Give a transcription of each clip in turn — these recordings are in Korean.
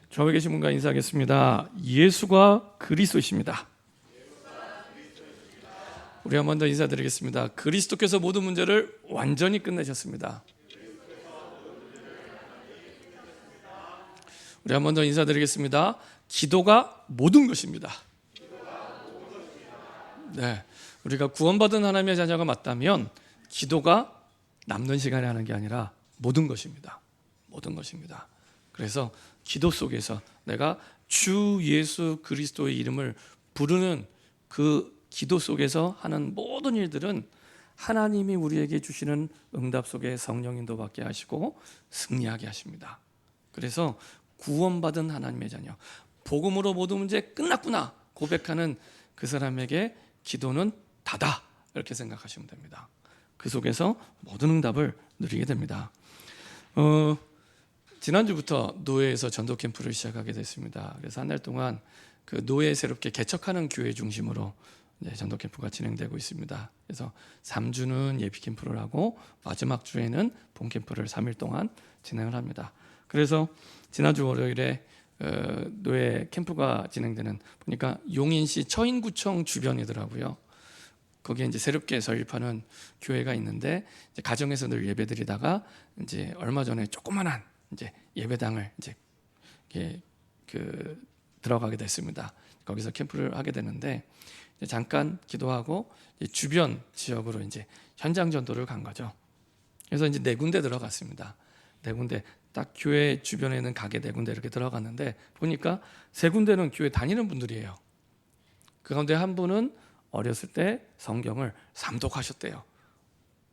좌우에 계신 분과 인사하겠습니다. 예수가 그리스도이십니다. 우리 한 번 더 인사드리겠습니다. 그리스도께서 모든 문제를 완전히 끝내셨습니다. 우리 한 번 더 인사드리겠습니다. 기도가 모든 것입니다. 네, 우리가 구원받은 하나님의 자녀가 맞다면 기도가 남는 시간에 하는 게 아니라 모든 것입니다. 모든 것입니다. 그래서 기도 속에서 내가 주 예수 그리스도의 이름을 부르는 그 기도 속에서 하는 모든 일들은 하나님이 우리에게 주시는 응답 속에 성령 인도 받게 하시고 승리하게 하십니다. 그래서 구원받은 하나님의 자녀, 복음으로 모든 문제 끝났구나 고백하는 그 사람에게 기도는 다다, 이렇게 생각하시면 됩니다. 그 속에서 모든 응답을 누리게 됩니다. 지난주부터 노예에서 전도 캠프를 시작하게 됐습니다. 그래서 한 달 동안 그 노예 새롭게 개척하는 교회 중심으로 전도 캠프가 진행되고 있습니다. 그래서 3주는 예비 캠프를 하고 마지막 주에는 본 캠프를 3일 동안 진행을 합니다. 그래서 지난주 월요일에 노예 캠프가 진행되는 보니까 용인시 처인구청 주변이더라고요. 거기에 이제 새롭게 설립하는 교회가 있는데 이제 가정에서 늘 예배드리다가 이제 얼마 전에 조그만한 이제 예배당을 이제 들어가게 됐습니다. 거기서 캠프를 하게 되는데 이제 잠깐 기도하고 주변 지역으로 이제 현장 전도를 간 거죠. 그래서 이제 4군데 들어갔습니다. 4군데 딱 교회 주변에 있는 가게 4군데 이렇게 들어갔는데 보니까 3군데는 교회 다니는 분들이에요. 그 가운데 한 분은 어렸을 때 성경을 삼독하셨대요.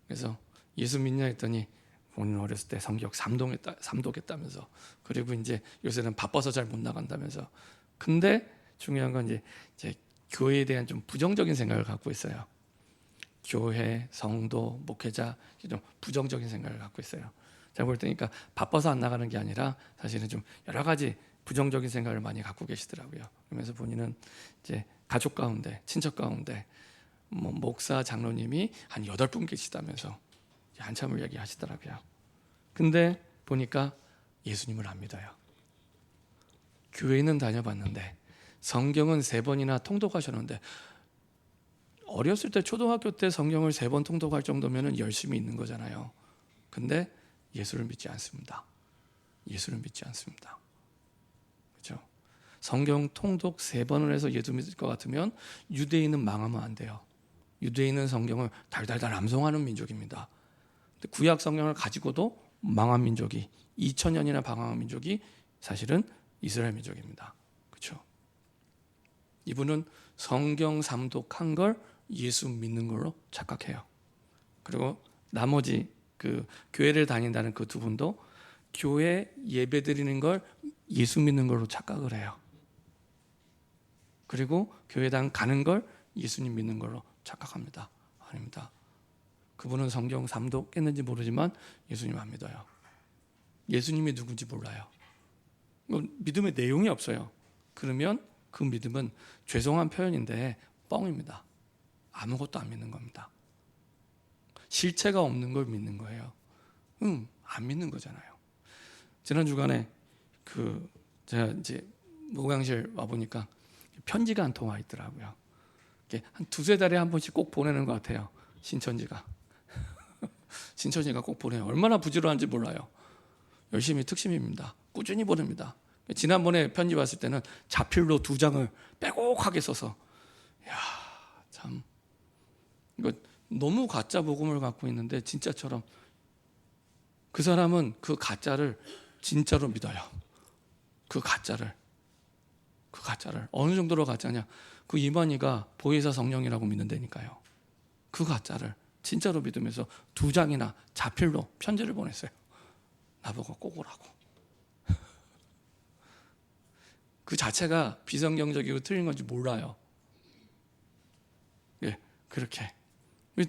그래서 예수 믿냐 했더니 본인 어렸을 때 성경 삼독했다면서, 그리고 이제 요새는 바빠서 잘 못 나간다면서. 근데 중요한 건 이제 교회에 대한 좀 부정적인 생각을 갖고 있어요. 교회, 성도, 목회자 좀 부정적인 생각을 갖고 있어요. 제가 볼 때니까 바빠서 안 나가는 게 아니라 사실은 좀 여러 가지 부정적인 생각을 많이 갖고 계시더라고요. 그러면서 본인은 이제 가족 가운데, 친척 가운데 목사, 장로님이 한 8분 계시다면서 한참을 얘기하시더라고요. 근데 보니까 예수님을 안 믿어요. 교회는 다녀봤는데 성경은 3번이나 통독하셨는데, 어렸을 때 초등학교 때 성경을 3번 통독할 정도면 열심히 있는 거잖아요. 근데 예수를 믿지 않습니다. 예수를 믿지 않습니다. 그렇죠? 성경 통독 3번을 해서 예수 믿을 것 같으면 유대인은 망하면 안 돼요. 유대인은 성경을 달달달 암송하는 민족입니다. 구약 성경을 가지고도 망한 민족이, 2000년이나 방황한 민족이 사실은 이스라엘 민족입니다. 그렇죠? 이분은 성경 삼독한 걸 예수 믿는 걸로 착각해요. 그리고 나머지 그 교회를 다닌다는 그 2분도 교회 예배 드리는 걸 예수 믿는 걸로 착각을 해요. 그리고 교회당 가는 걸 예수님 믿는 걸로 착각합니다. 아닙니다. 그분은 성경 삼독했는지 모르지만 예수님 안 믿어요. 예수님이 누군지 몰라요. 믿음의 내용이 없어요. 그러면 그 믿음은 죄송한 표현인데 뻥입니다. 아무것도 안 믿는 겁니다. 실체가 없는 걸 믿는 거예요. 안 믿는 거잖아요. 지난 주간에 제가 이제 목양실 와 보니까 편지가 한 통 와 있더라고요. 한 2-3달에 한 번씩 꼭 보내는 것 같아요. 신천지가 꼭 보내요. 얼마나 부지런한지 몰라요. 열심히 특심입니다. 꾸준히 보냅니다. 지난번에 편지 왔을 때는 자필로 2장을 빼곡하게 써서, 참 이거 너무 가짜 복음을 갖고 있는데 진짜처럼 그 사람은 그 가짜를 진짜로 믿어요. 그 가짜를 어느 정도로 가짜냐? 그 이만희가 보혜사 성령이라고 믿는다니까요. 그 가짜를 진짜로 믿으면서 2장이나 자필로 편지를 보냈어요. 나보고 꼭 오라고. 그 자체가 비성경적이고 틀린 건지 몰라요. 그렇게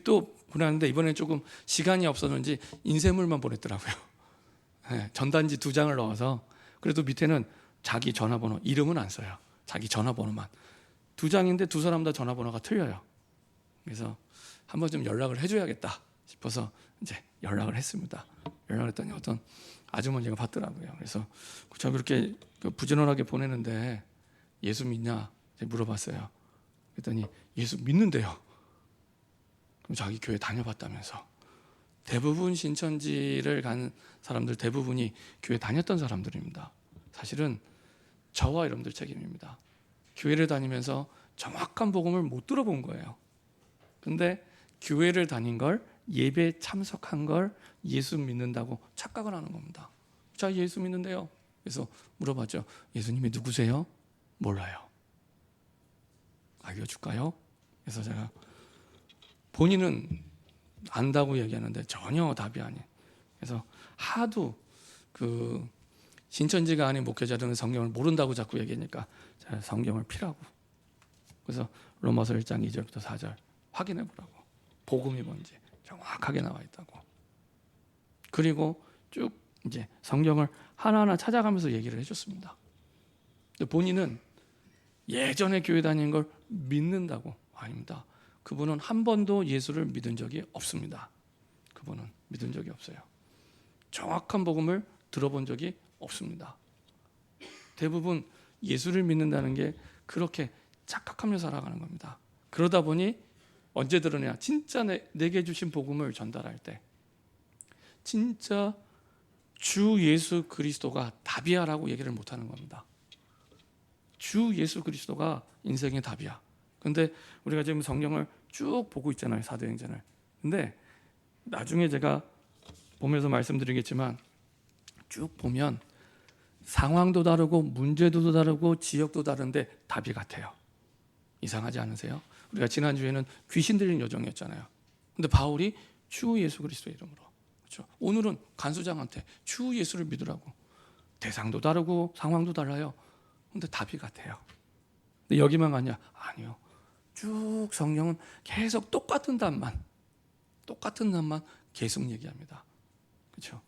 또 보냈는데 이번엔 조금 시간이 없었는지 인쇄물만 보냈더라고요. 전단지 2장을 넣어서, 그래도 밑에는 자기 전화번호, 이름은 안 써요. 자기 전화번호만. 2장인데 2사람 다 전화번호가 틀려요. 그래서 한번 좀 연락을 해줘야겠다 싶어서 이제 연락을 했습니다. 연락을 했더니 어떤 아주머니가 받더라고요. 그래서 저 그렇게 부지런하게 보내는데 예수 믿냐 물어봤어요. 그랬더니 예수 믿는데요. 그럼 자기 교회 다녀봤다면서. 대부분 신천지를 간 사람들 대부분이 교회 다녔던 사람들입니다. 사실은 저와 여러분들 책임입니다. 교회를 다니면서 정확한 복음을 못 들어본 거예요. 근데 교회를 다닌 걸, 예배 참석한 걸 예수 믿는다고 착각을 하는 겁니다. 자, 예수 믿는데요. 그래서 물어봤죠. 예수님이 누구세요? 몰라요. 알려줄까요? 그래서 제가 본인은 안다고 얘기하는데 전혀 답이 아니에요. 그래서 하도 그 신천지가 아닌 목회자들은 성경을 모른다고 자꾸 얘기하니까 제가 성경을 피라고. 그래서 로마서 1장 2절부터 4절 확인해 보라고. 복음이 뭔지 정확하게 나와 있다고. 그리고 쭉 이제 성경을 하나하나 찾아가면서 얘기를 해줬습니다. 근데 본인은 예전에 교회 다닌 걸 믿는다고. 아닙니다. 그분은 한 번도 예수를 믿은 적이 없습니다. 그분은 믿은 적이 없어요. 정확한 복음을 들어본 적이 없습니다. 대부분 예수를 믿는다는 게 그렇게 착각하며 살아가는 겁니다. 그러다 보니 언제 드러내야 진짜 내게 주신 복음을 전달할 때 진짜 주 예수 그리스도가 답이야라고 얘기를 못하는 겁니다. 주 예수 그리스도가 인생의 답이야. 근데 우리가 지금 성경을 쭉 보고 있잖아요. 사도행전을. 근데 나중에 제가 보면서 말씀드리겠지만 쭉 보면 상황도 다르고 문제도 다르고 지역도 다른데 답이 같아요. 이상하지 않으세요? 우리가 지난주에는 귀신 들린 여정이었잖아요. 근데 바울이 주 예수 그리스도의 이름으로, 그렇죠? 오늘은 간수장한테 주 예수를 믿으라고. 대상도 다르고 상황도 달라요. 근데 답이 같아요. 근데 여기만 가냐? 아니요. 쭉 성경은 계속 똑같은 답만 계속 얘기합니다. 그렇죠?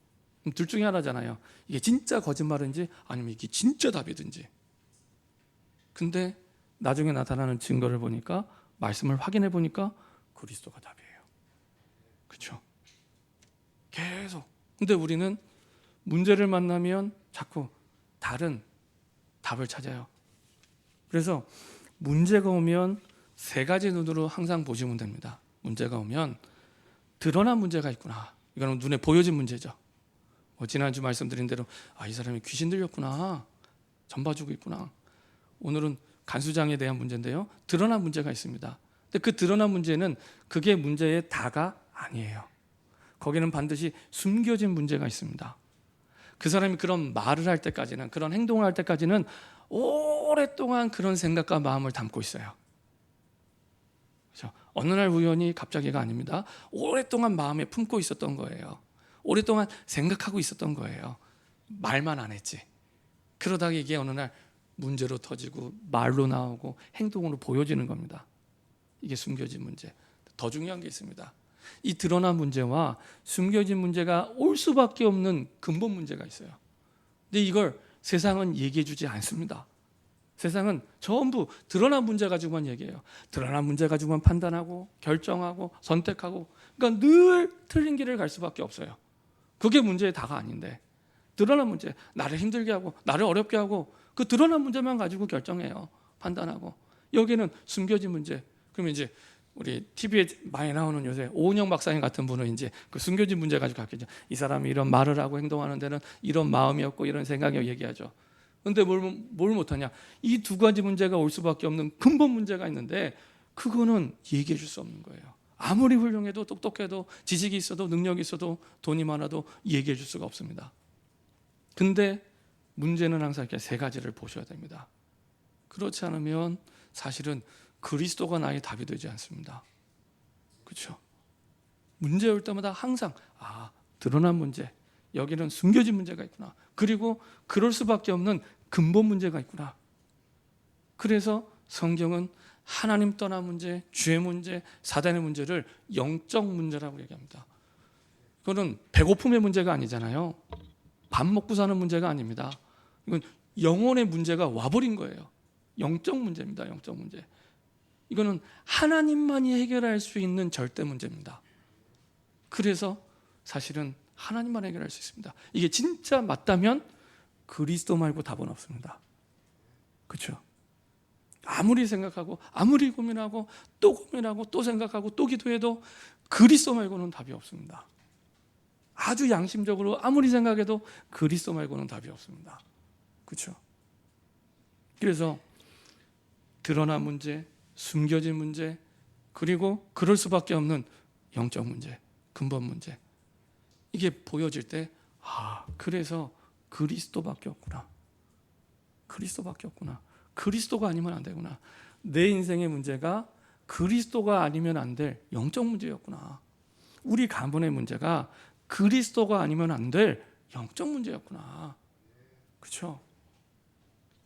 둘 중에 하나잖아요. 이게 진짜 거짓말인지 아니면 이게 진짜 답이든지. 근데 나중에 나타나는 증거를 보니까, 말씀을 확인해 보니까 그리스도가 답이에요. 그렇죠? 계속. 근데 우리는 문제를 만나면 자꾸 다른 답을 찾아요. 그래서 문제가 오면 세 가지 눈으로 항상 보시면 됩니다. 문제가 오면 드러난 문제가 있구나. 이거는 눈에 보여진 문제죠. 지난주 말씀드린 대로 이 사람이 귀신 들렸구나. 전 봐주고 있구나. 오늘은 간수장에 대한 문제인데요. 드러난 문제가 있습니다. 근데 그 드러난 문제는 그게 문제의 다가 아니에요. 거기는 반드시 숨겨진 문제가 있습니다. 그 사람이 그런 말을 할 때까지는, 그런 행동을 할 때까지는 오랫동안 그런 생각과 마음을 담고 있어요. 그렇죠? 어느 날 우연히 갑자기가 아닙니다. 오랫동안 마음에 품고 있었던 거예요. 오랫동안 생각하고 있었던 거예요. 말만 안 했지. 그러다가 이게 어느 날 문제로 터지고 말로 나오고 행동으로 보여지는 겁니다. 이게 숨겨진 문제. 더 중요한 게 있습니다. 이 드러난 문제와 숨겨진 문제가 올 수밖에 없는 근본 문제가 있어요. 근데 이걸 세상은 얘기해 주지 않습니다. 세상은 전부 드러난 문제 가지고만 얘기해요. 드러난 문제 가지고만 판단하고 결정하고 선택하고, 그러니까 늘 틀린 길을 갈 수밖에 없어요. 그게 문제의 다가 아닌데, 드러난 문제, 나를 힘들게 하고 나를 어렵게 하고 그 드러난 문제만 가지고 결정해요. 판단하고. 여기는 숨겨진 문제. 그러면 이제 우리 TV에 많이 나오는 요새 오은영 박사님 같은 분은 이제 그 숨겨진 문제 가지고 갔겠죠. 이 사람이 이런 말을 하고 행동하는 데는 이런 마음이었고 이런 생각이었고 얘기하죠. 근데 뭘 못하냐? 이 두 가지 문제가 올 수밖에 없는 근본 문제가 있는데 그거는 얘기해 줄 수 없는 거예요. 아무리 훌륭해도 똑똑해도 지식이 있어도 능력이 있어도 돈이 많아도 얘기해 줄 수가 없습니다. 근데 문제는 항상 이렇게 세 가지를 보셔야 됩니다. 그렇지 않으면 사실은 그리스도가 나의 답이 되지 않습니다. 그렇죠? 문제 올 때마다 항상 드러난 문제, 여기는 숨겨진 문제가 있구나. 그리고 그럴 수밖에 없는 근본 문제가 있구나. 그래서 성경은 하나님 떠난 문제, 죄의 문제, 사단의 문제를 영적 문제라고 얘기합니다. 그거는 배고픔의 문제가 아니잖아요. 밥 먹고 사는 문제가 아닙니다. 이건 영혼의 문제가 와버린 거예요. 영적 문제입니다. 영적 문제. 이거는 하나님만이 해결할 수 있는 절대 문제입니다. 그래서 사실은 하나님만 해결할 수 있습니다. 이게 진짜 맞다면 그리스도 말고 답은 없습니다. 그렇죠? 아무리 생각하고 아무리 고민하고 또 생각하고 또 기도해도 그리스도 말고는 답이 없습니다. 아주 양심적으로 아무리 생각해도 그리스도 말고는 답이 없습니다. 그렇죠? 그래서 드러난 문제, 숨겨진 문제, 그리고 그럴 수밖에 없는 영적 문제, 근본 문제, 이게 보여질 때 그래서 그리스도밖에 없구나. 그리스도밖에 없구나. 그리스도가 아니면 안 되구나. 내 인생의 문제가 그리스도가 아니면 안 될 영적 문제였구나. 우리 가문의 문제가 그리스도가 아니면 안 될 영적 문제였구나. 그렇죠?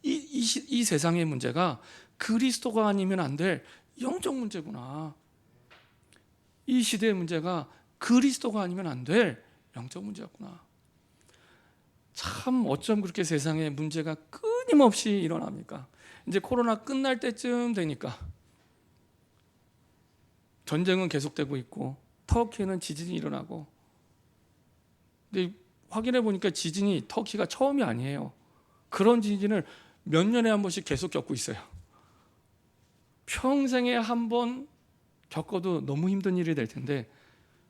이 세상의 문제가 그리스도가 아니면 안 될 영적 문제구나. 이 시대의 문제가 그리스도가 아니면 안 될 영적 문제였구나. 참 어쩜 그렇게 세상에 문제가 끊임없이 일어납니까? 이제 코로나 끝날 때쯤 되니까 전쟁은 계속되고 있고 터키는 지진이 일어나고, 근데 확인해 보니까 지진이 터키가 처음이 아니에요. 그런 지진을 몇 년에 한 번씩 계속 겪고 있어요. 평생에 한 번 겪어도 너무 힘든 일이 될 텐데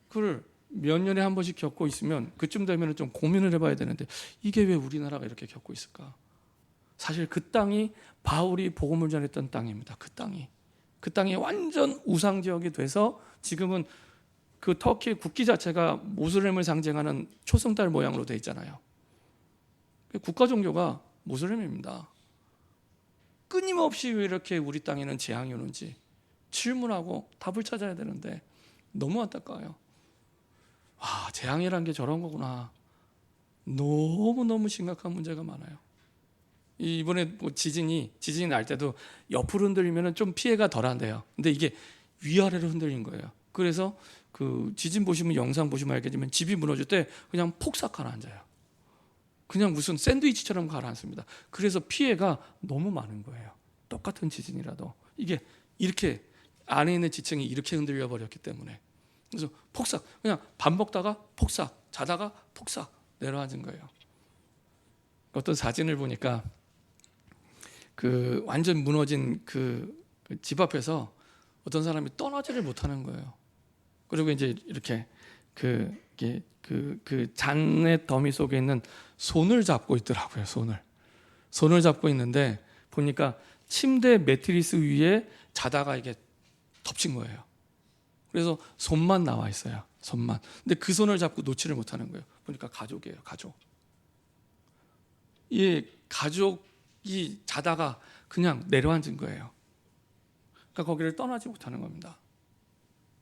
그걸 몇 년에 한 번씩 겪고 있으면 그쯤 되면 좀 고민을 해봐야 되는데 이게 왜 우리나라가 이렇게 겪고 있을까? 사실 그 땅이 바울이 복음을 전했던 땅입니다. 그 땅이 완전 우상 지역이 돼서 지금은 그 터키 국기 자체가 모슬렘을 상징하는 초승달 모양으로 되어 있잖아요. 국가 종교가 모슬렘입니다. 끊임없이 왜 이렇게 우리 땅에는 재앙이 오는지 질문하고 답을 찾아야 되는데 너무 안타까워요. 재앙이란 게 저런 거구나. 너무너무 심각한 문제가 많아요. 이번에 지진이 날 때도 옆으로 흔들리면 좀 피해가 덜한데요. 근데 이게 위아래로 흔들린 거예요. 그래서 그 지진 보시면, 영상 보시면 알겠지만 집이 무너질 때 그냥 폭삭 가라앉아요. 그냥 무슨 샌드위치처럼 가라앉습니다. 그래서 피해가 너무 많은 거예요. 똑같은 지진이라도 이게 이렇게 안에 있는 지층이 이렇게 흔들려 버렸기 때문에. 그래서 폭삭, 그냥 밥 먹다가 폭삭, 자다가 폭삭 내려앉은 거예요. 어떤 사진을 보니까 그 완전 무너진 그 집 앞에서 어떤 사람이 떠나지를 못하는 거예요. 그리고 이제 이렇게 그 잔의 더미 속에 있는 손을 잡고 있더라고요. 손을 잡고 있는데 보니까 침대 매트리스 위에 자다가 이게 덮친 거예요. 그래서 손만 나와 있어요. 손만. 근데 그 손을 잡고 놓지를 못하는 거예요. 보니까 가족이에요. 이 가족이 자다가 그냥 내려앉은 거예요. 그러니까 거기를 떠나지 못하는 겁니다.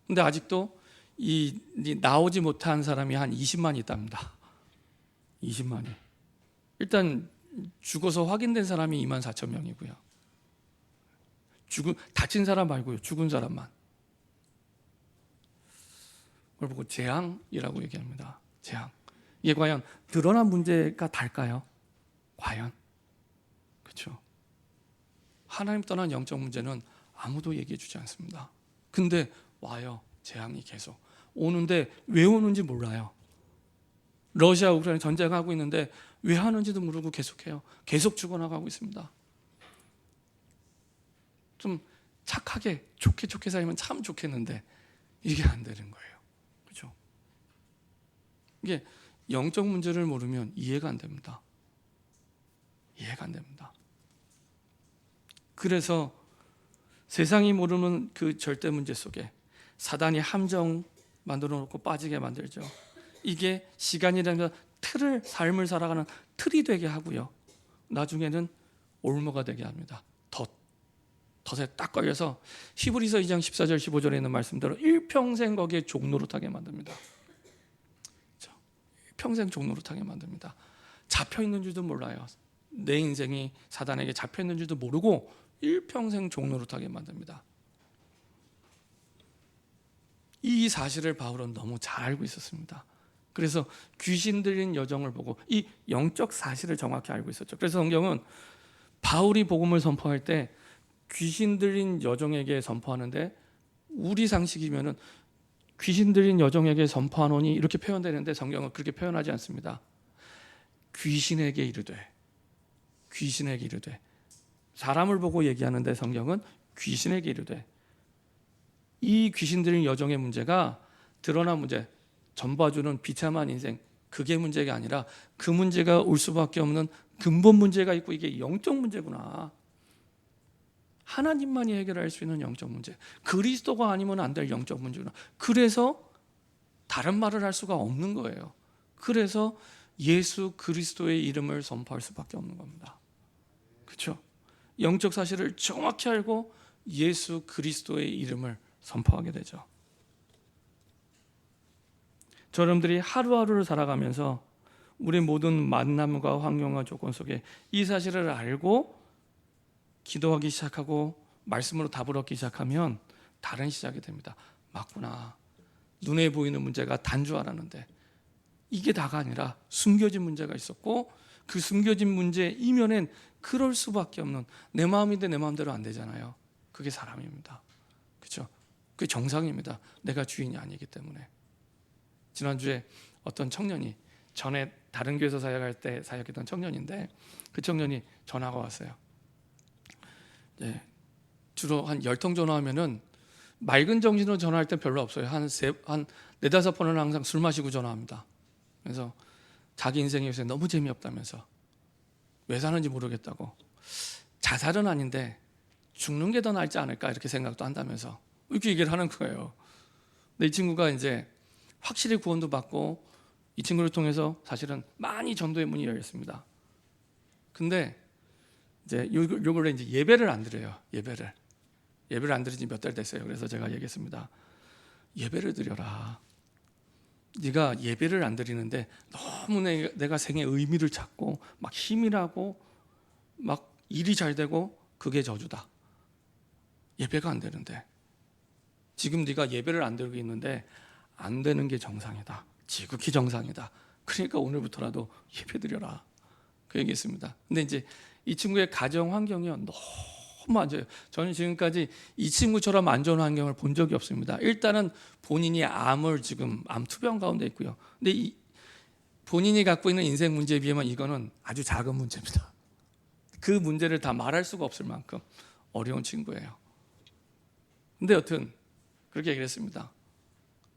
근데 아직도 이 나오지 못한 사람이 한 20만이 있답니다. 20만이. 일단 죽어서 확인된 사람이 24,000명이고요. 다친 사람 말고요. 죽은 사람만. 그걸 보고 재앙이라고 얘기합니다. 재앙. 이게 과연 드러난 문제가 달까요? 과연? 그렇죠. 하나님 떠난 영적 문제는 아무도 얘기해 주지 않습니다. 근데 와요. 재앙이 계속 오는데 왜 오는지 몰라요. 러시아 우크라이나 전쟁하고 있는데 왜 하는지도 모르고 계속해요. 계속 죽어나가고 있습니다. 좀 착하게 좋게 살면 참 좋겠는데 이게 안 되는 거예요. 그렇죠? 이게 영적 문제를 모르면 이해가 안 됩니다. 그래서 세상이 모르는 그 절대 문제 속에 사단이 함정 만들어 놓고 빠지게 만들죠. 이게 시간이라는 삶을 살아가는 틀이 되게 하고요. 나중에는 올무가 되게 합니다. 덫에 딱 걸려서 히브리서 2장 14절 15절에 있는 말씀대로 일평생 거기에 종노릇하게 만듭니다. 평생 종노릇하게 만듭니다. 잡혀있는 줄도 몰라요. 내 인생이 사단에게 잡혀있는 줄도 모르고 일평생 종노릇하게 만듭니다. 이 사실을 바울은 너무 잘 알고 있었습니다. 그래서 귀신 들린 여정을 보고 이 영적 사실을 정확히 알고 있었죠. 그래서 성경은 바울이 복음을 선포할 때 귀신 들린 여정에게 선포하는데 우리 상식이면은 귀신 들린 여종에게 선포하노니 이렇게 표현되는데 성경은 그렇게 표현하지 않습니다. 귀신에게 이르되, 귀신에게 이르되. 사람을 보고 얘기하는데 성경은 귀신에게 이르되. 이 귀신 들린 여종의 문제가 드러난 문제, 전봐주는 비참한 인생, 그게 문제가 아니라 그 문제가 올 수밖에 없는 근본 문제가 있고, 이게 영적 문제구나. 하나님만이 해결할 수 있는 영적 문제, 그리스도가 아니면 안 될 영적 문제구나. 그래서 다른 말을 할 수가 없는 거예요. 그래서 예수 그리스도의 이름을 선포할 수밖에 없는 겁니다. 그렇죠? 영적 사실을 정확히 알고 예수 그리스도의 이름을 선포하게 되죠. 여러분들이 하루하루를 살아가면서 우리 모든 만남과 환경과 조건 속에 이 사실을 알고 기도하기 시작하고 말씀으로 답을 얻기 시작하면 다른 시작이 됩니다. 맞구나. 눈에 보이는 문제가 단 줄 알았는데 이게 다가 아니라 숨겨진 문제가 있었고, 그 숨겨진 문제 이면엔 그럴 수밖에 없는, 내 마음인데 내 마음대로 안 되잖아요. 그게 사람입니다. 그렇죠? 그게 정상입니다. 내가 주인이 아니기 때문에. 지난주에 어떤 청년이, 전에 다른 교회에서 사역할 때 사역했던 청년인데, 그 청년이 전화가 왔어요. 네, 주로 한 10통 전화하면은 맑은 정신으로 전화할 땐 별로 없어요. 한 4-5번은 항상 술 마시고 전화합니다. 그래서 자기 인생에 요새 너무 재미없다면서, 왜 사는지 모르겠다고, 자살은 아닌데 죽는 게 더 낫지 않을까 이렇게 생각도 한다면서 이렇게 얘기를 하는 거예요. 근데 이 친구가 이제 확실히 구원도 받고, 이 친구를 통해서 사실은 많이 전도의 문이 열렸습니다. 근데 이제 요 근래 이제 예배를 안 드려요. 예배를 안 드린 지 몇 달 됐어요. 그래서 제가 얘기했습니다. 예배를 드려라. 네가 예배를 안 드리는데 너무 내가 생에 의미를 찾고 막 힘이 나고 막 일이 잘 되고, 그게 저주다. 예배가 안 되는데, 지금 네가 예배를 안 드리고 있는데 안 되는 게 정상이다. 지극히 정상이다. 그러니까 오늘부터라도 예배 드려라. 그 얘기했습니다. 근데 이제 이 친구의 가정 환경이요, 너무 안 좋아요. 저는 지금까지 이 친구처럼 안 좋은 환경을 본 적이 없습니다. 일단은 본인이 암을 지금 암 투병 가운데 있고요. 근데 본인이 갖고 있는 인생 문제에 비하면 이거는 아주 작은 문제입니다. 그 문제를 다 말할 수가 없을 만큼 어려운 친구예요. 근데 여튼 그렇게 얘기를 했습니다.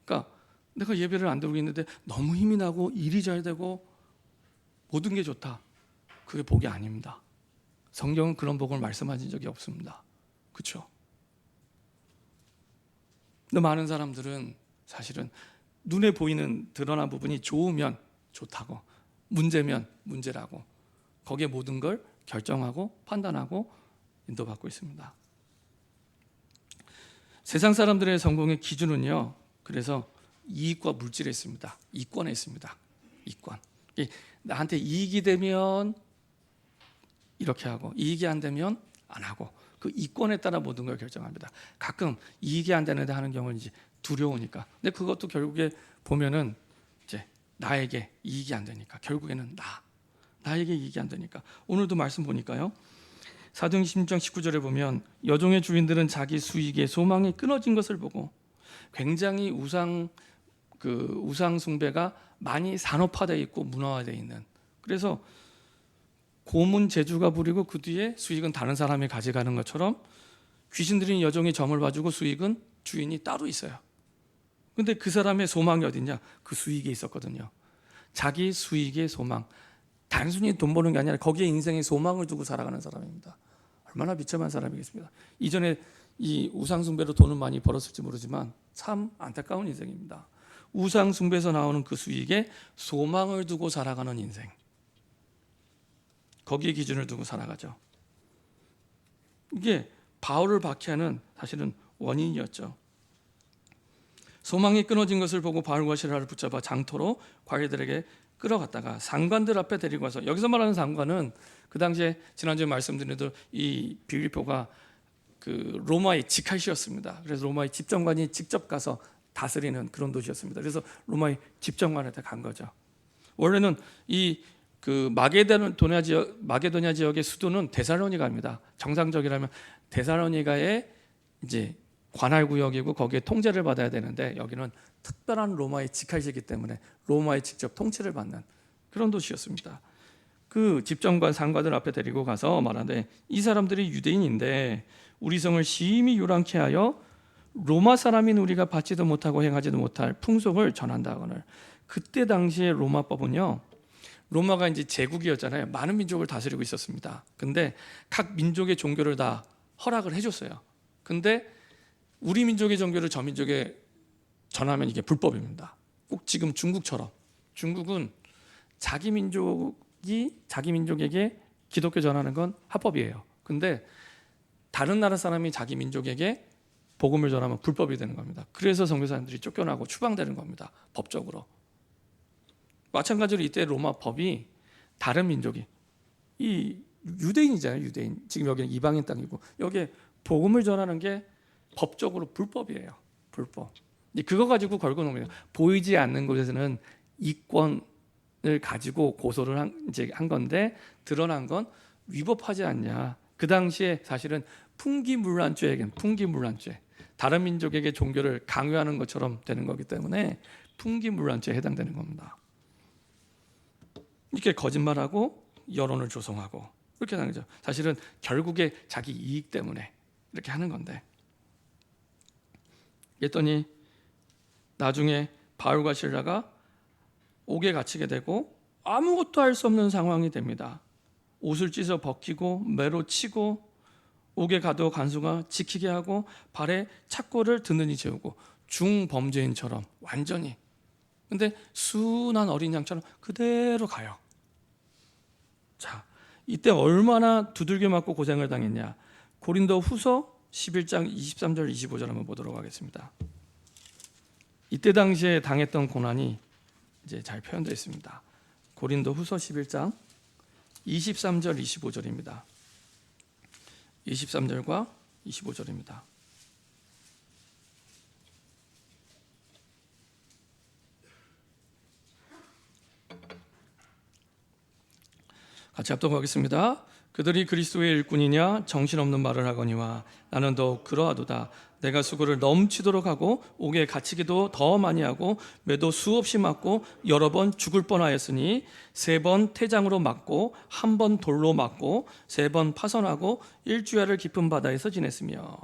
그러니까 내가 예배를 안 드리고 있는데 너무 힘이 나고 일이 잘 되고 모든 게 좋다. 그게 복이 아닙니다. 성경은 그런 복을 말씀하신 적이 없습니다. 그렇죠? 근데 많은 사람들은 사실은 눈에 보이는 드러난 부분이 좋으면 좋다고, 문제면 문제라고, 거기에 모든 걸 결정하고 판단하고 인도받고 있습니다. 세상 사람들의 성공의 기준은요, 그래서 이익과 물질에 있습니다. 이권에 있습니다. 이권. 나한테 이익이 되면 이렇게 하고, 이익이 안 되면 안 하고, 그 이권에 따라 모든 걸 결정합니다. 가끔 이익이 안 되는데 하는 경우는 이제 두려우니까. 근데 그것도 결국에 보면은 이제 나에게 이익이 안 되니까, 결국에는 나에게 이익이 안 되니까. 오늘도 말씀 보니까요, 사도행전 16장 19절에 보면 여종의 주인들은 자기 수익에 소망이 끊어진 것을 보고 굉장히 우상 숭배가 많이 산업화되어 있고 문화화되어 있는, 그래서 고문 제주가 부리고 그 뒤에 수익은 다른 사람이 가져가는 것처럼 귀신 들린 여종이 점을 봐주고 수익은 주인이 따로 있어요. 근데 그 사람의 소망이 어딨냐? 그 수익에 있었거든요. 자기 수익의 소망, 단순히 돈 버는 게 아니라 거기에 인생의 소망을 두고 살아가는 사람입니다. 얼마나 비참한 사람이겠습니까? 이전에 이 우상숭배로 돈을 많이 벌었을지 모르지만 참 안타까운 인생입니다. 우상숭배에서 나오는 그 수익에 소망을 두고 살아가는 인생, 거기에 기준을 두고 살아가죠. 이게 바울을 박해하는 사실은 원인이었죠. 소망이 끊어진 것을 보고 바울과 시라를 붙잡아 장터로 관리들에게 끌어갔다가 상관들 앞에 데리고 와서, 여기서 말하는 상관은 그 당시에 지난주에 말씀드린 대로 이 빌립보가 그 로마의 직할시였습니다. 그래서 로마의 집정관이 직접 가서 다스리는 그런 도시였습니다. 그래서 로마의 집정관한테 간 거죠. 원래는 이 그 마게도냐 지역의 수도는 데살로니가입니다. 정상적이라면 데살로니가의 이제 관할 구역이고 거기에 통제를 받아야 되는데 여기는 특별한 로마의 직할지이기 때문에 로마의 직접 통치를 받는 그런 도시였습니다. 그 집정관 상관들 앞에 데리고 가서 말하되 이 사람들이 유대인인데 우리 성을 심히 요란케 하여 로마 사람인 우리가 받지도 못하고 행하지도 못할 풍속을 전한다 하거늘. 그때 당시에 로마법은요, 로마가 이제 제국이었잖아요. 많은 민족을 다스리고 있었습니다. 근데 각 민족의 종교를 다 허락을 해줬어요. 근데 우리 민족의 종교를 저 민족에 전하면 이게 불법입니다. 꼭 지금 중국처럼 중국은 자기 민족이 자기 민족에게 기독교 전하는 건 합법이에요. 근데 다른 나라 사람이 자기 민족에게 복음을 전하면 불법이 되는 겁니다. 그래서 선교사님들이 쫓겨나고 추방되는 겁니다. 법적으로. 마찬가지로 이때 로마 법이 다른 민족이 이 유대인이잖아요. 유대인. 지금 여기는 이방인 땅이고 여기에 복음을 전하는 게 법적으로 불법이에요. 불법. 그거 가지고 걸고 놓으면 보이지 않는 곳에서는 이권을 가지고 고소를 한 건데 드러난 건 위법하지 않냐. 그 당시에 사실은 풍기물란죄에겐 풍기물란죄 다른 민족에게 종교를 강요하는 것처럼 되는 거기 때문에 풍기물란죄에 해당되는 겁니다. 이렇게 거짓말하고 여론을 조성하고 이렇게 하는 거죠. 사실은 결국에 자기 이익 때문에 이렇게 하는 건데 그랬더니 나중에 바울과 실라가 옥에 갇히게 되고 아무것도 할 수 없는 상황이 됩니다. 옷을 찢어 벗기고 매로 치고 옥에 가둬 간수가 지키게 하고 발에 착고를 든든히 재우고 중범죄인처럼 완전히 근데 순한 어린 양처럼 그대로 가요. 자, 이때 얼마나 두들겨 맞고 고생을 당했냐. 고린도 후서 11장 23절 25절 한번 보도록 하겠습니다. 이때 당시에 당했던 고난이 이제 잘 표현되어 있습니다. 고린도 후서 11장 23절 25절입니다. 23절과 25절입니다. 같이 합독하겠습니다. 그들이 그리스도의 일꾼이냐 정신없는 말을 하거니와 나는 더욱 그러하도다. 내가 수고를 넘치도록 하고 옥에 갇히기도 더 많이 하고 매도 수없이 맞고 여러 번 죽을 뻔하였으니 3번 태장으로 맞고 1번 돌로 맞고 3번 파선하고 1주야를 깊은 바다에서 지냈으며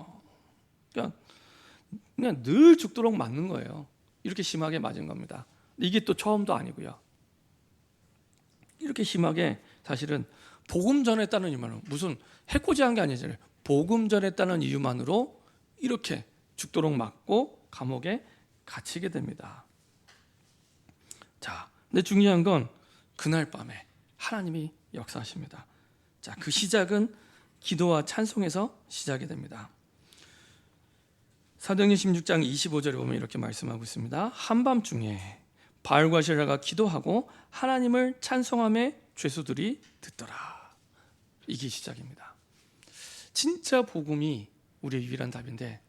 그냥 늘 죽도록 맞는 거예요. 이렇게 심하게 맞은 겁니다. 이게 또 처음도 아니고요. 이렇게 심하게 사실은 복음 전했다는 이유만으로 무슨 해코지한 게 아니잖아요. 복음 전했다는 이유만으로 이렇게 죽도록 맞고 감옥에 갇히게 됩니다. 자, 근데 중요한 건 그날 밤에 하나님이 역사하십니다. 자, 그 시작은 기도와 찬송에서 시작이 됩니다. 사도행전 16장 25절에 보면 이렇게 말씀하고 있습니다. 한밤중에 바울과 실라가 기도하고 하나님을 찬송하며 죄수들이 듣더라. 이게 시작입니다. 진짜 복음이 우리의 유일한 답인데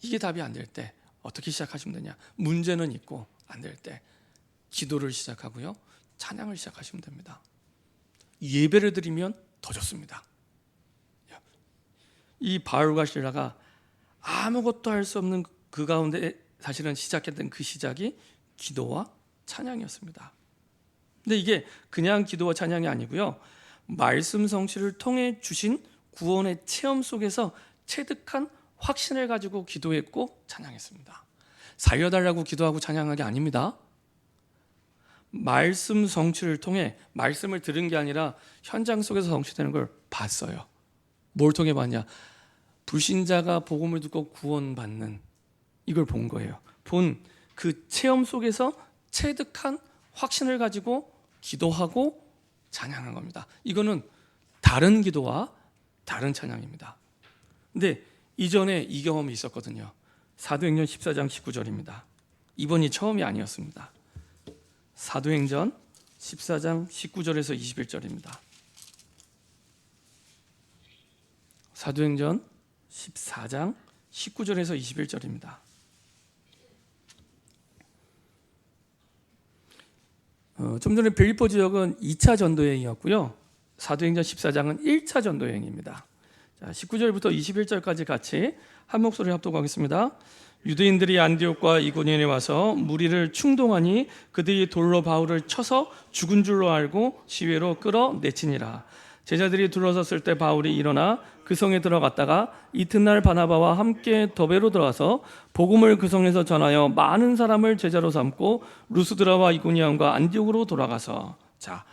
이게 답이 안 될 때 어떻게 시작하시면 되냐? 문제는 있고 안 될 때 기도를 시작하고요. 찬양을 시작하시면 됩니다. 예배를 드리면 더 좋습니다. 이 바울과 실라가 아무것도 할 수 없는 그 가운데 사실은 시작했던 그 시작이 기도와 찬양이었습니다. 근데 이게 그냥 기도와 찬양이 아니고요. 말씀 성취를 통해 주신 구원의 체험 속에서 체득한 확신을 가지고 기도했고 찬양했습니다. 살려달라고 기도하고 찬양한 게 아닙니다. 말씀 성취를 통해 말씀을 들은 게 아니라 현장 속에서 성취되는 걸 봤어요. 뭘 통해 봤냐? 불신자가 복음을 듣고 구원받는 이걸 본 거예요. 본 그 체험 속에서 체득한 확신을 가지고 기도하고 찬양한 겁니다. 이거는 다른 기도와 다른 찬양입니다. 근데 이전에 이 경험이 있었거든요. 사도행전 14장 19절입니다. 이번이 처음이 아니었습니다. 사도행전 14장 19절에서 21절입니다. 사도행전 14장 19절에서 21절입니다. 좀 전에 빌립보 지역은 2차 전도여행이었고요. 사도행전 14장은 1차 전도여행입니다. 자, 19절부터 21절까지 같이 한 목소리 합독하겠습니다. 유대인들이 안디옥과 이고니온에 와서 무리를 충동하니 그들이 돌로 바울을 쳐서 죽은 줄로 알고 시외로 끌어내치니라. 제자들이 둘러섰을 때 바울이 일어나 그 성에 들어갔다가 이튿날 바나바와 함께 더베로 들어가서 복음을 그 성에서 전하여 많은 사람을 제자로 삼고 루스드라와 이고니온과 안디옥으로 돌아가서, 자,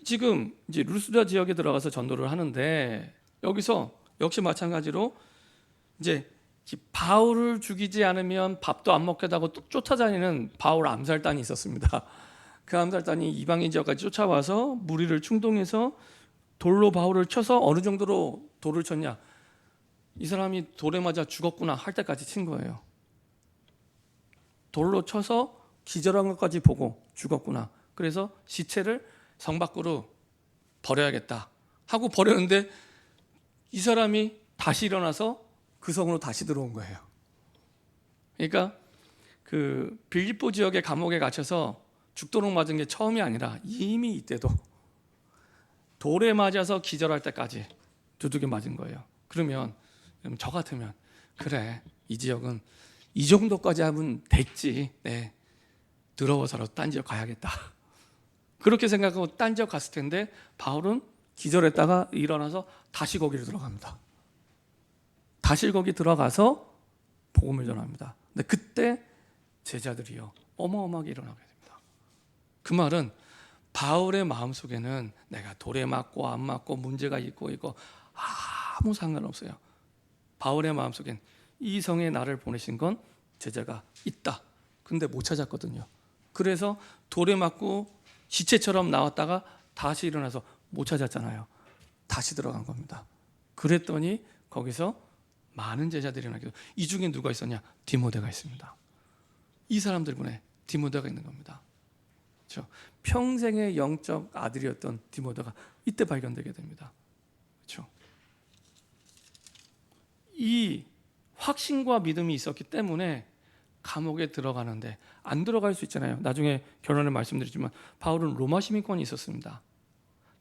지금 이제 루스드라 지역에 들어가서 전도를 하는데, 여기서 역시 마찬가지로 이제 바울을 죽이지 않으면 밥도 안 먹겠다고 쫓아다니는 바울 암살단이 있었습니다. 그 암살단이 이방인 지역까지 쫓아와서 무리를 충동해서 돌로 바울을 쳐서, 어느 정도로 돌을 쳤냐, 이 사람이 돌에 맞아 죽었구나 할 때까지 친 거예요. 돌로 쳐서 기절한 것까지 보고 죽었구나. 그래서 시체를 성 밖으로 버려야겠다 하고 버렸는데, 이 사람이 다시 일어나서 그 성으로 다시 들어온 거예요. 그러니까 그 빌립보 지역의 감옥에 갇혀서 죽도록 맞은 게 처음이 아니라 이미 이때도 돌에 맞아서 기절할 때까지 두들겨 맞은 거예요. 그러면 저 같으면, 그래, 이 지역은 이 정도까지 하면 됐지, 네, 더러워서라도 딴 지역 가야겠다, 그렇게 생각하고 딴 지역 갔을 텐데, 바울은 기절했다가 일어나서 다시 거기로 들어갑니다. 다시 거기 들어가서 복음을 전합니다. 근데 그때 제자들이요 어마어마하게 일어나게 됩니다. 그 말은 바울의 마음속에는 내가 돌에 맞고 안 맞고 문제가 있고 이거 아무 상관없어요. 바울의 마음속엔 이 성에 나를 보내신 건 제자가 있다. 근데 못 찾았거든요. 그래서 돌에 맞고 시체처럼 나왔다가 다시 일어나서 못 찾았잖아요. 다시 들어간 겁니다. 그랬더니 거기서 많은 제자들이 일어나게 되고, 이 중에 누가 있었냐? 디모데가 있습니다. 이 사람들군에 디모데가 있는 겁니다. 그렇죠? 평생의 영적 아들이었던 디모데가 이때 발견되게 됩니다. 그렇죠? 이 확신과 믿음이 있었기 때문에 감옥에 들어가는데, 안 들어갈 수 있잖아요. 나중에 결론을 말씀드리지만 바울은 로마 시민권이 있었습니다.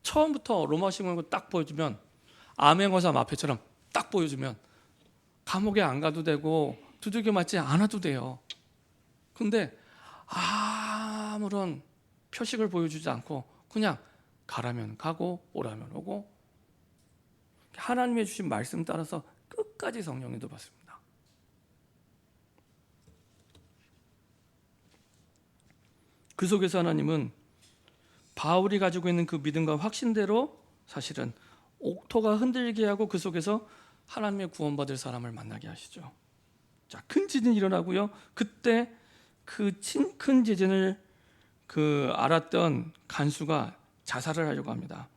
처음부터 로마 시민권 딱 보여주면, 암행어사 마패처럼 딱 보여주면 감옥에 안 가도 되고 두들겨 맞지 않아도 돼요. 근데 아무런 표식을 보여주지 않고 그냥 가라면 가고 오라면 오고, 하나님의 주신 말씀 따라서 끝까지 성령님도 받습니다. 그 속에서 하나님은 바울이 가지고 있는 그 믿음과 확신대로 사실은 옥토가 흔들게 하고 그 속에서 하나님의 구원받을 사람을 만나게 하시죠. 자, 큰 지진이 일어나고요. 그때 그 큰 지진을 알았던 간수가 자살을 하려고 합니다.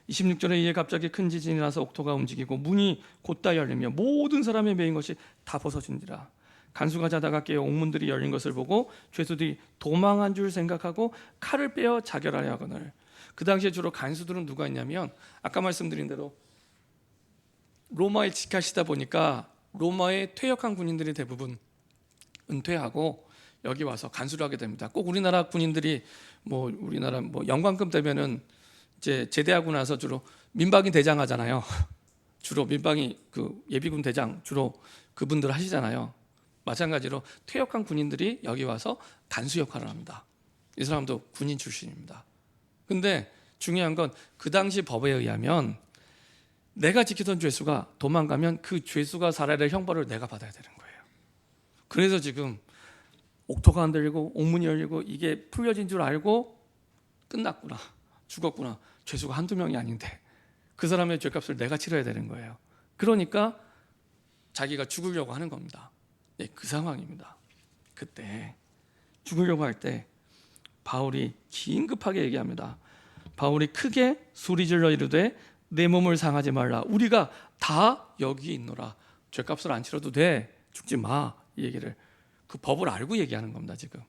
26절에 이에 갑자기 큰 지진이 나서 옥토가 움직이고 문이 곧다 열리며 모든 사람의 매인 것이 다 벗어진지라. 간수가 자다가 깨어 옥문들이 열린 것을 보고 죄수들이 도망한 줄 생각하고 칼을 빼어 자결하려 하거늘. 그 당시에 주로 간수들은 누가 있냐면, 아까 말씀드린 대로 로마에 직하시다 보니까 로마의 퇴역한 군인들이 대부분 은퇴하고 여기 와서 간수를 하게 됩니다. 꼭 우리나라 군인들이 우리나라 영광급 되면은 이제 제대하고 나서 주로 민방위 대장 하잖아요. 주로 민방위 예비군 대장 주로 그분들 하시잖아요. 마찬가지로 퇴역한 군인들이 여기 와서 간수 역할을 합니다. 이 사람도 군인 출신입니다. 근데 중요한 건 그 당시 법에 의하면 내가 지키던 죄수가 도망가면 그 죄수가 살아야 될 형벌을 내가 받아야 되는 거예요. 그래서 지금 옥토가 흔들리고 옥문이 열리고 이게 풀려진 줄 알고 끝났구나, 죽었구나, 죄수가 한두 명이 아닌데 그 사람의 죄값을 내가 치러야 되는 거예요. 그러니까 자기가 죽으려고 하는 겁니다. 네, 그 상황입니다. 그때 죽으려고 할 때 바울이 긴급하게 얘기합니다. 바울이 크게 소리질러 이르되 내 몸을 상하지 말라. 우리가 다 여기 있노라. 죄값을 안 치러도 돼. 죽지 마. 이 얘기를, 그 법을 알고 얘기하는 겁니다. 지금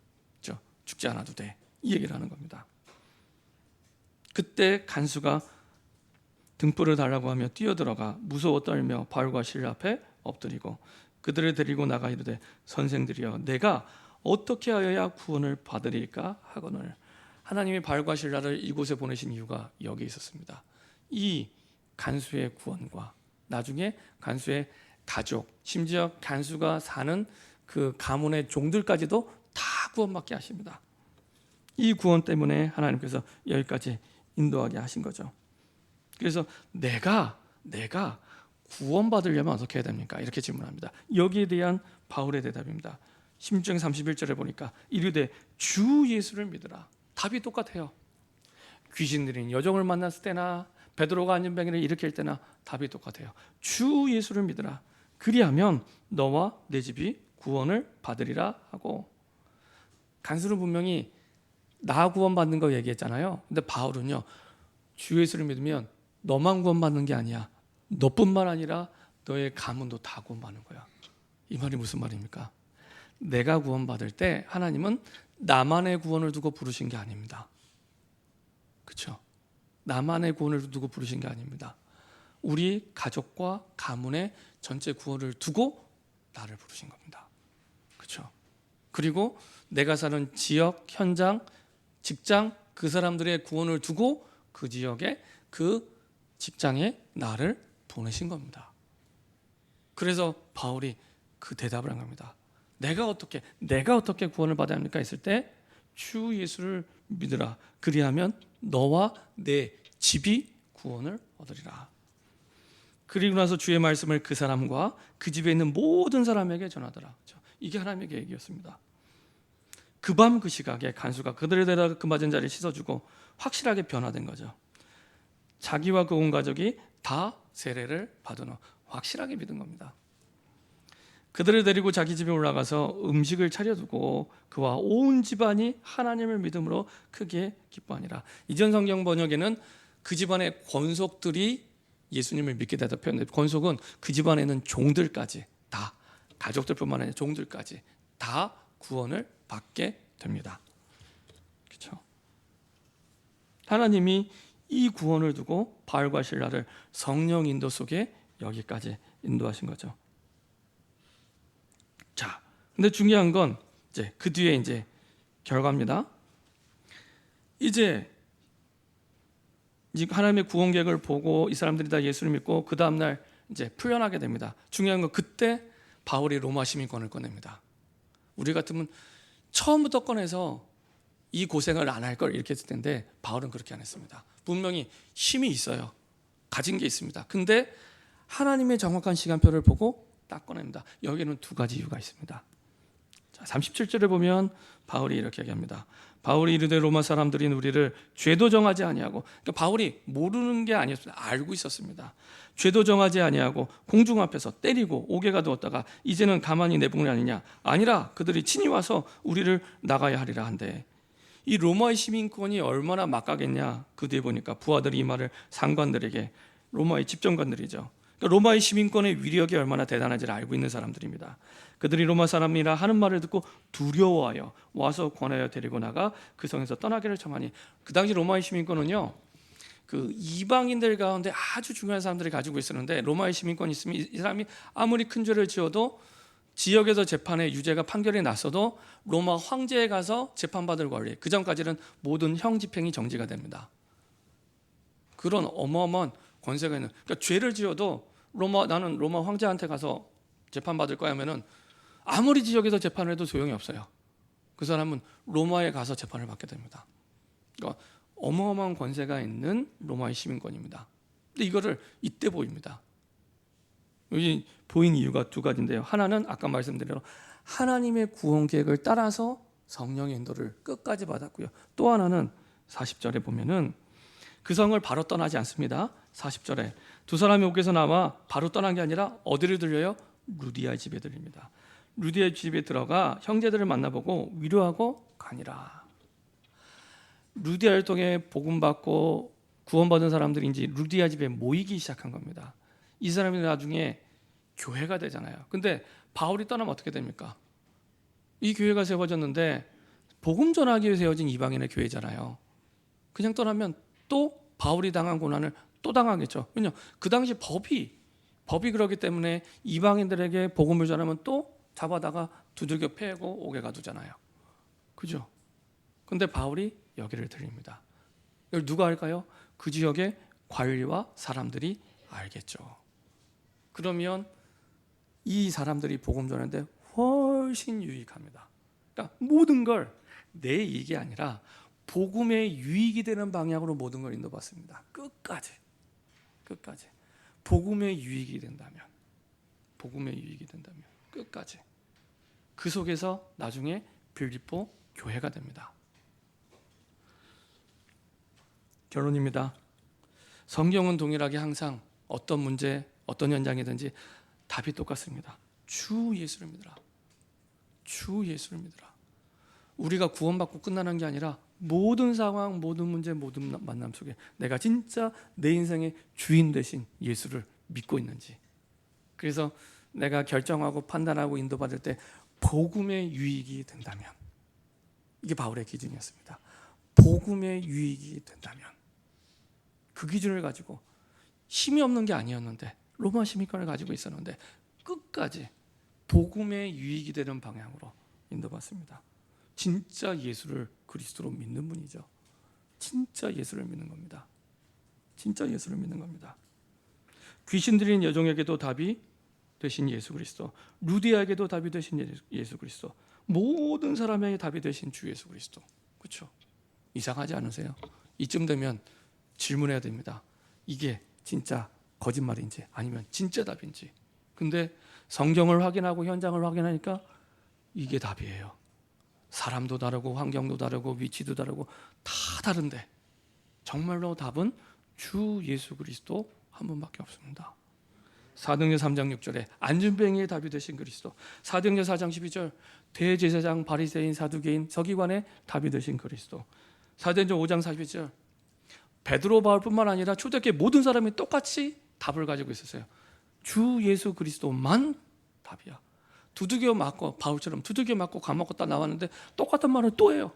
죽지 않아도 돼. 이 얘기를 하는 겁니다. 그때 간수가 등불을 달라고 하며 뛰어들어가 무서워 떨며 바울과 실라 앞에 엎드리고 그들을 데리고 나가 이르되 선생들이여 내가 어떻게 하여야 구원을 받으리까 하거늘. 하나님이 바울과 실라를 이곳에 보내신 이유가 여기 있었습니다. 이 간수의 구원과 나중에 간수의 가족, 심지어 간수가 사는 그 가문의 종들까지도 다 구원받게 하십니다. 이 구원 때문에 하나님께서 여기까지 인도하게 하신 거죠. 그래서 내가 구원받으려면 어떻게 해야 됩니까? 이렇게 질문합니다. 여기에 대한 바울의 대답입니다. 16장 31절에 보니까 이르되 주 예수를 믿으라. 답이 똑같아요. 귀신 들인 여종을 만났을 때나 베드로가 안전병이를 일으킬 때나 답이 똑같아요. 주 예수를 믿으라. 그리하면 너와 내 집이 구원을 받으리라 하고, 간수는 분명히 나 구원받는 거 얘기했잖아요. 근데 바울은요, 주 예수를 믿으면 너만 구원받는 게 아니야. 너뿐만 아니라 너의 가문도 다 구원받는 거야. 이 말이 무슨 말입니까? 내가 구원받을 때 하나님은 나만의 구원을 두고 부르신 게 아닙니다. 그렇죠? 나만의 구원을 두고 부르신 게 아닙니다. 우리 가족과 가문의 전체 구원을 두고 나를 부르신 겁니다. 그렇죠? 그리고 내가 사는 지역, 현장, 직장, 그 사람들의 구원을 두고 그 지역에, 그 직장에 나를 보내신 겁니다. 그래서 바울이 그 대답을 한 겁니다. 내가 어떻게 구원을 받아야 합니까? 했을 때 주 예수를 믿으라. 그리하면 너와 내 집이 구원을 얻으리라. 그리고 나서 주의 말씀을 그 사람과 그 집에 있는 모든 사람에게 전하더라. 이게 하나님의 계획이었습니다. 그 밤 그 시각에 간수가 그들을 데려다 그 맞은 자리를 씻어주고 확실하게 변화된 거죠. 자기와 그 온 가족이 다 세례를 받은 후 확실하게 믿은 겁니다. 그들을 데리고 자기 집에 올라가서 음식을 차려두고 그와 온 집안이 하나님을 믿음으로 크게 기뻐하니라. 이전 성경 번역에는 그 집안의 권속들이 예수님을 믿게 되다 표현돼. 권속은 그 집안에는 종들까지 다, 가족들뿐만 아니라 종들까지 다 구원을 받게 됩니다. 그렇죠? 하나님이 이 구원을 두고 바울과 실라를 성령 인도 속에 여기까지 인도하신 거죠. 자, 근데 중요한 건 이제 그 뒤에 이제 결과입니다. 이제 하나님의 구원 계획을 보고 이 사람들이 다 예수를 믿고 그 다음 날 이제 풀려나게 됩니다. 중요한 건 그때 바울이 로마 시민권을 꺼냅니다. 우리 같으면 처음부터 꺼내서 이 고생을 안 할 걸 이렇게 했을 텐데 바울은 그렇게 안 했습니다. 분명히 힘이 있어요. 가진 게 있습니다. 근데 하나님의 정확한 시간표를 보고 딱 꺼냅니다. 여기는 두 가지 이유가 있습니다. 자, 37절에 보면 바울이 이렇게 얘기합니다. 바울이 이르되 로마 사람들인 우리를 죄도 정하지 아니하고, 그러니까 바울이 모르는 게 아니었습니다. 알고 있었습니다. 죄도 정하지 아니하고 공중 앞에서 때리고 옥에 가두었다가 이제는 가만히 내보내 아니냐. 아니라 그들이 친히 와서 우리를 나가야 하리라 한데, 이 로마의 시민권이 얼마나 막가겠냐. 그 뒤에 보니까 부하들이 이 말을 상관들에게, 로마의 집정관들이죠, 로마의 시민권의 위력이 얼마나 대단한지를 알고 있는 사람들입니다. 그들이 로마 사람이라 하는 말을 듣고 두려워하여 와서 권하여 데리고 나가 그 성에서 떠나기를 청하니, 그 당시 로마의 시민권은요, 그 이방인들 가운데 아주 중요한 사람들이 가지고 있었는데, 로마의 시민권이 있으면 이 사람이 아무리 큰 죄를 지어도 지역에서 재판에 유죄가 판결이 났어도 로마 황제에 가서 재판받을 권리, 그 전까지는 모든 형 집행이 정지가 됩니다. 그런 어마어마한 권세가 있는, 그러니까 죄를 지어도 나는 로마 황제한테 가서 재판받을 거야 하면은 아무리 지역에서 재판을 해도 소용이 없어요. 그 사람은 로마에 가서 재판을 받게 됩니다. 그러니까 어마어마한 권세가 있는 로마의 시민권입니다. 근데 이거를 이때 보입니다. 여기 보인 이유가 두 가지인데요. 하나는 아까 말씀드린 대로 하나님의 구원 계획을 따라서 성령의 인도를 끝까지 받았고요. 또 하나는 40절에 보면은 그 성을 바로 떠나지 않습니다. 40절에 두 사람이 옥에서 나와 바로 떠난 게 아니라 어디를 들려요? 루디아 집에 들립니다. 루디아 집에 들어가 형제들을 만나보고 위로하고 가니라. 루디아를 통해 복음받고 구원받은 사람들이 이제 루디아 집에 모이기 시작한 겁니다. 이 사람이 나중에 교회가 되잖아요. 근데 바울이 떠나면 어떻게 됩니까? 이 교회가 세워졌는데 복음 전하기 위해 세워진 이방인의 교회잖아요. 그냥 떠나면 또 바울이 당한 고난을 또 당하겠죠. 왜냐하면 그 당시 법이 그러기 때문에 이방인들에게 복음을 전하면 또 잡아다가 두들겨 패고 옥에 가두잖아요. 그죠? 근데 바울이 여기를 들립니다. 이걸 누가 할까요? 그 지역의 관리와 사람들이 알겠죠. 그러면 이 사람들이 복음 전하는데 훨씬 유익합니다. 그러니까 모든 걸 내 이익이 아니라 복음의 유익이 되는 방향으로 모든 걸 인도받습니다. 끝까지 복음의 유익이 된다면 끝까지 그 속에서 나중에 빌립보 교회가 됩니다. 결론입니다. 성경은 동일하게 항상 어떤 문제, 어떤 현장이든지 답이 똑같습니다. 주 예수를 믿으라. 주 예수를 믿으라. 우리가 구원받고 끝나는 게 아니라 모든 상황, 모든 문제, 모든 만남 속에 내가 진짜 내 인생의 주인 되신 예수를 믿고 있는지. 그래서 내가 결정하고 판단하고 인도받을 때 복음의 유익이 된다면, 이게 바울의 기준이었습니다. 복음의 유익이 된다면 그 기준을 가지고 힘이 없는 게 아니었는데, 로마 시민권을 가지고 있었는데 끝까지 복음의 유익이 되는 방향으로 인도받습니다. 진짜 예수를 그리스도로 믿는 분이죠. 진짜 예수를 믿는 겁니다. 진짜 예수를 믿는 겁니다. 귀신 들린 여종에게도 답이 되신 예수 그리스도, 루디아에게도 답이 되신 예수 그리스도, 모든 사람에게 답이 되신 주 예수 그리스도. 그렇죠? 이상하지 않으세요? 이쯤 되면 질문해야 됩니다. 이게 진짜 거짓말인지 아니면 진짜 답인지. 근데 성경을 확인하고 현장을 확인하니까 이게 답이에요. 사람도 다르고 환경도 다르고 위치도 다르고 다 다른데 정말로 답은 주 예수 그리스도 한 분밖에 없습니다. 사도행전 3장 6절에 안진뱅이의 답이 되신 그리스도, 사도행전 4장 12절 대제사장 바리새인 사두개인 서기관의 답이 되신 그리스도, 사도행전 5장 42절 베드로 바울뿐만 아니라 초대교회 모든 사람이 똑같이 답을 가지고 있었어요. 주 예수 그리스도만 답이야. 두들겨 맞고, 바울처럼 두들겨 맞고 감옥 갔다 나왔는데 똑같은 말을 또 해요.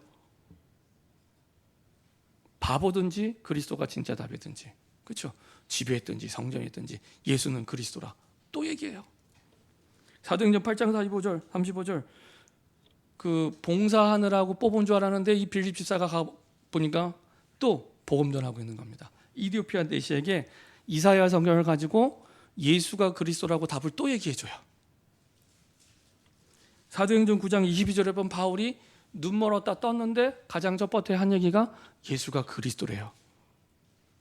바보든지 그리스도가 진짜 답이든지, 그렇죠? 지배했든지 성전이든지 예수는 그리스도라 또 얘기해요. 사도행전 8장 45절 35절 그 봉사하느라고 뽑은 줄 알았는데 이 빌립 집사가 가 보니까 또 복음 전하고 있는 겁니다. 이디오피아 내시에게 이사야 성경을 가지고 예수가 그리스도라고 답을 또 얘기해줘요. 사도행전 9장 22절에 보면 바울이 눈 멀었다 떴는데 가장 첫 번째 한 얘기가 예수가 그리스도래요.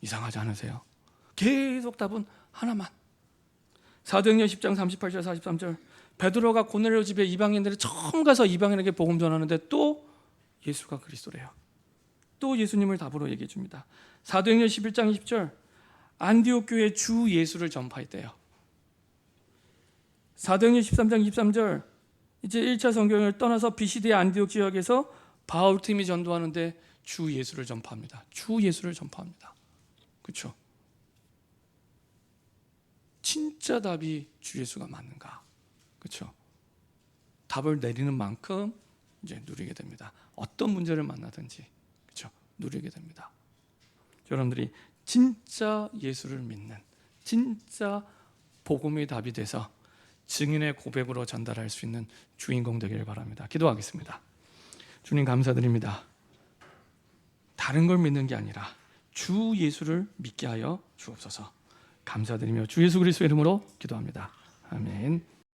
이상하지 않으세요? 계속 답은 하나만. 사도행전 10장 38절 43절 베드로가 고넬료 집에 이방인들이 처음 가서 이방인에게 복음 전하는데 또 예수가 그리스도래요. 또 예수님을 답으로 얘기해 줍니다. 사도행전 11장 20절 안디옥 교회 주 예수를 전파했대요. 사도행전 13장 23절 이제 1차 성경을 떠나서 비시디의 안디옥 지역에서 바울팀이 전도하는데 주 예수를 전파합니다. 주 예수를 전파합니다. 그렇죠? 진짜 답이 주 예수가 맞는가? 그렇죠? 답을 내리는 만큼 이제 누리게 됩니다. 어떤 문제를 만나든지 그렇죠? 누리게 됩니다. 여러분들이 진짜 예수를 믿는 진짜 복음의 답이 돼서 증인의 고백으로 전달할 수 있는 주인공 되기를 바랍니다. 기도하겠습니다. 주님 감사드립니다. 다른 걸 믿는 게 아니라 주 예수를 믿게 하여 주옵소서. 감사드리며 주 예수 그리스도의 이름으로 기도합니다. 아멘.